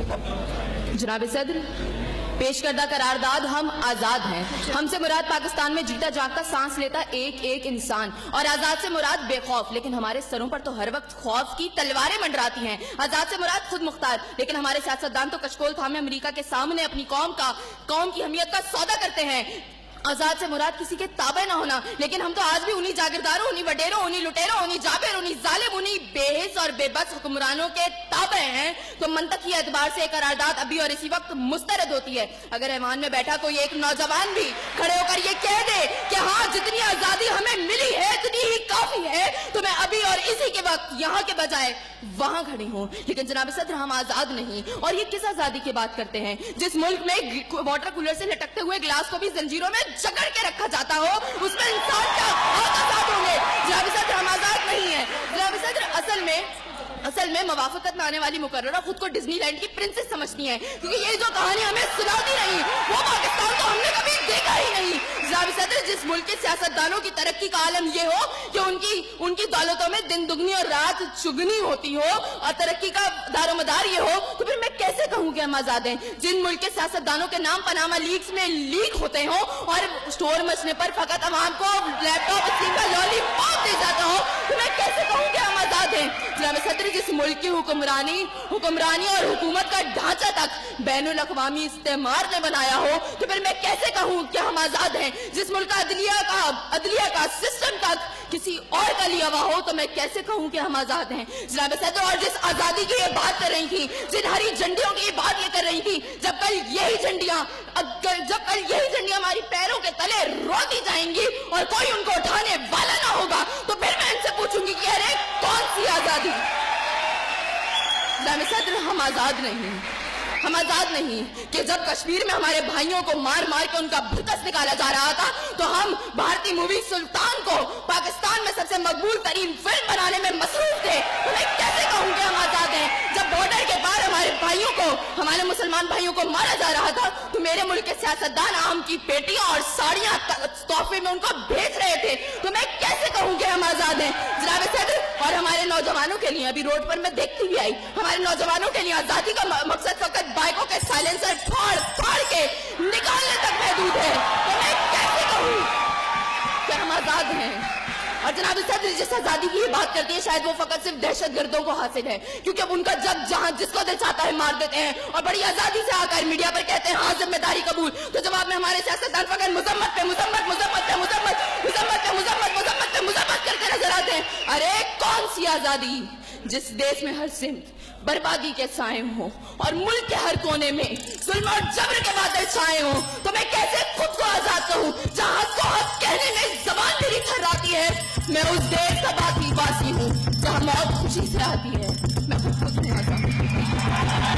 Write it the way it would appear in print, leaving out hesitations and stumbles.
जनाब सदर, पेश करदा करारदाद हम आजाद हैं। हमसे मुराद पाकिस्तान में जीता जागता सांस लेता एक एक इंसान, और आजाद से मुराद बेखौफ, लेकिन हमारे सरों पर तो हर वक्त खौफ की तलवारें मंडराती हैं। आजाद से मुराद खुद मुख्तार, लेकिन हमारे सियासतदान तो कशकोल थामे अमेरिका के सामने अपनी कौम की हमीयत का सौदा करते हैं। आजाद से मुराद किसी के ताबे ना होना, लेकिन हम तो आज भी उन्हीं जागीरदारों, उन्हीं वडेरों, उन्हीं लुटेरों, उन्हीं जाबिर, उन्हीं जालिम, उन्हीं बेहिस और बेबस हुक्मरानों के ताबे हैं। तो मंतकी एतबार से करारदाद अभी और इसी वक्त मुस्तरद होती है। अगर ऐवान में बैठा कोई एक नौजवान भी खड़े होकर ये कह दे कि हाँ, जितनी आजादी हमें मिली है इतनी ही काफी है, तो मैं अभी और इसी के वक्त यहाँ के बजाय वहां खड़ी हूँ। लेकिन जनाब सदर, हम आजाद नहीं। और ये किस आजादी की बात करते हैं जिस मुल्क में वाटर कूलर से लटकते हुए गिलास को भी जंजीरों में जकड़ के रखा जाता हो, उसमें इंसान क्या आजाद होंगे? जनाब सदर, हम आजाद नहीं है। जनाब सदर, असल में मवाफकत में आने वाली मुकर्ररा खुद को डिज्नीलैंड की प्रिंसेस समझती है, क्योंकि ये जो कहानी हमें सुनाती रही वो पाकिस्तान तो हमने कभी देखा ही नहीं। जनाब सदर, जिस मुल्क के सियासतदानों की तरक्की का आलम ये हो कि उनकी दौलतों में दिन दुगनी और रात चुगनी होती हो, और तरक्की का दारोमदार ये हो, तो फिर मैं कैसे कहूँ कि हम आजाद हैं? जिन मुल्क के सियासतदानों के नाम पनामा लीक्स में लीक होते हो और स्टोर मचने पर फकत अवाम को लैपटॉप स्क्रीन का लॉलीपॉप दे जाता हो, तो मैं कैसे कहूँ कि हम आजाद हैं? जनाब सदर, जिस मुल्क की हुक्मरानी और हुकूमत का ढांचा तक बैनुल अक़वामी इस्तेमार ने बनाया हो, तो फिर मैं कैसे कहूँ कि हम आजाद हैं? जिस मुल्क का अदलिया का सिस्टम तक किसी और का लिया हुआ हो, तो मैं कैसे कहूँ कि हम आजाद हैं? जनाब सदर, और जिस आजादी की ये बात कर रही थी, जिन हरी झंडियों की ये बात ये कर रही थी, जब कल यही झंडियां हमारी पैरों के तले रोती जाएंगी और कोई उनको उठाने वाला ना होगा, तो फिर मैं इनसे पूछूंगी कि अरे कौन सी आजादी? जनाब सदर, हम आजाद नहीं कि जब कश्मीर में हमारे भाइयों को मार मार के उनका भुतस निकाला जा रहा था, तो हम भारतीय मूवी सुल्तान को पाकिस्तान में सबसे मकबूल तरीन फिल्म बनाने में मसरूफ थे। तो मैं कैसे कहूँ कि हम आजाद हैं? जब बॉर्डर के पार हमारे मुसलमान भाइयों को मारा जा रहा था, तो मेरे मुल्क के सियासतदान आम की पेटियां और साड़ियां तोहफे में उनको भेज रहे थे। तो मैं कैसे कहूँ कि हम आजाद हैं? जनाब सदर, और हमारे नौजवानों के लिए, अभी रोड पर मैं देखती भी आई, हमारे नौजवानों के लिए आजादी का मकसद फकत बाइकों के साइलेंसर फाड़ के निकालने तक महदूद है। तो मैं कैसे कहूँ कि हम आजाद हैं? और जनाब सदर, जिस आजादी की बात करती है, शायद वो फकत सिर्फ दहशतगर्दों को हासिल है, क्योंकि अब उनका जब जहां जिसको दिल चाहता है मार देते हैं और बड़ी आजादी से आकर मीडिया पर कहते हैं हाँ जिम्मेदारी कबूल। तो जवाब में हमारे सियासतदान फकत मुजम्मत करके नजर आते हैं। अरे कौन सी आजादी जिस देश में हर सिमत बर्बादी के साए हो और मुल्क के हर कोने में जुल्म और जबर के बादल छाए हो? तो मैं कैसे खुद को आजाद कहूँ जहाँ हक को हक कहने में जबान मेरी थर्राती है? मैं उस देश का वासी हूँ जहाँ मौत खुशी से आती है। मैं खुद को आजाद